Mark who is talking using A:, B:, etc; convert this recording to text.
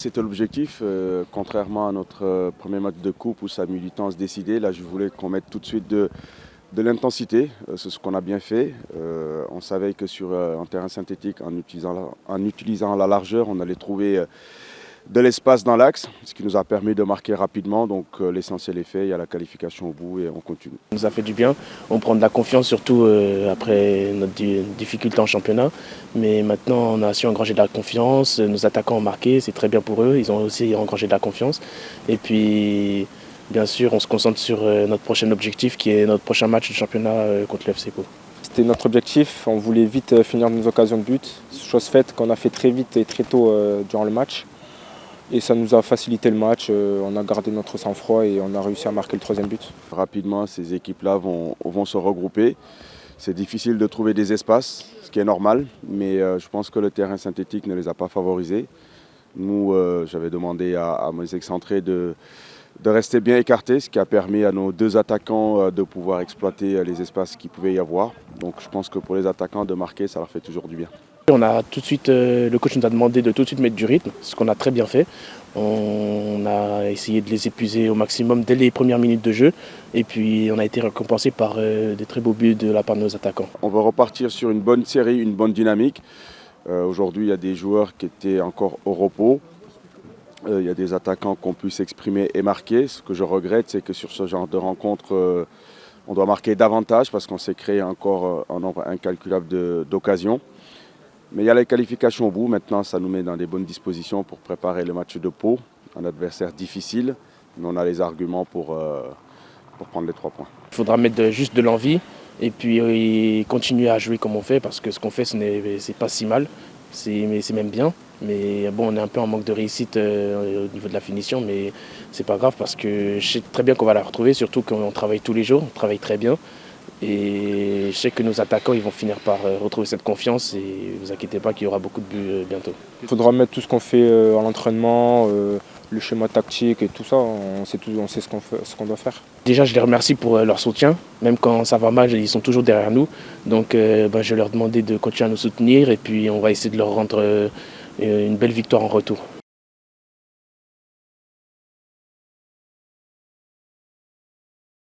A: C'était l'objectif, contrairement à notre premier match de coupe où sa militance décidait. Là, je voulais qu'on mette tout de suite de l'intensité. C'est ce qu'on a bien fait. On savait que sur un terrain synthétique, en utilisant la largeur, on allait trouver de l'espace dans l'axe, ce qui nous a permis de marquer rapidement. Donc l'essentiel est fait, il y a la qualification au bout et on continue.
B: Ça nous a fait du bien, on prend de la confiance surtout après notre difficulté en championnat. Mais maintenant on a su engranger de la confiance, nos attaquants ont marqué, c'est très bien pour eux, ils ont aussi engrangé de la confiance. Et puis bien sûr on se concentre sur notre prochain objectif qui est notre prochain match de championnat contre le FC Pau.
C: C'était notre objectif, on voulait vite finir nos occasions de but, chose faite qu'on a fait très vite et très tôt durant le match. Et ça nous a facilité le match, on a gardé notre sang-froid et on a réussi à marquer le troisième but.
A: Rapidement, ces équipes-là vont se regrouper. C'est difficile de trouver des espaces, ce qui est normal, mais je pense que le terrain synthétique ne les a pas favorisés. Nous, j'avais demandé à mes excentrés de rester bien écartés, ce qui a permis à nos deux attaquants de pouvoir exploiter les espaces qu'il pouvait y avoir. Donc je pense que pour les attaquants, de marquer, ça leur fait toujours du bien.
B: On a tout de suite, le coach nous a demandé de tout de suite mettre du rythme, ce qu'on a très bien fait. On a essayé de les épuiser au maximum dès les premières minutes de jeu et puis on a été récompensé par des très beaux buts de la part de nos attaquants.
A: On va repartir sur une bonne série, une bonne dynamique. Aujourd'hui, il y a des joueurs qui étaient encore au repos. Il y a des attaquants qui ont pu s'exprimer et marquer. Ce que je regrette, c'est que sur ce genre de rencontre, on doit marquer davantage parce qu'on s'est créé encore un nombre incalculable d'occasions. Mais il y a la qualification au bout. Maintenant, ça nous met dans des bonnes dispositions pour préparer le match de Pau, un adversaire difficile. Mais on a les arguments pour prendre les 3 points.
B: Il faudra mettre juste de l'envie et puis continuer à jouer comme on fait parce que ce qu'on fait, c'est pas si mal, c'est même bien. Mais bon, on est un peu en manque de réussite au niveau de la finition, mais c'est pas grave parce que je sais très bien qu'on va la retrouver, surtout qu'on travaille tous les jours, on travaille très bien. Et je sais que nos attaquants ils vont finir par retrouver cette confiance et ne vous inquiétez pas qu'il y aura beaucoup de buts bientôt.
C: Il faudra mettre tout ce qu'on fait à l'entraînement, le schéma tactique et tout ça, on sait ce qu'on doit faire.
B: Déjà je les remercie pour leur soutien, même quand ça va mal ils sont toujours derrière nous. Donc je vais leur demander de continuer à nous soutenir et puis on va essayer de leur rendre une belle victoire en retour.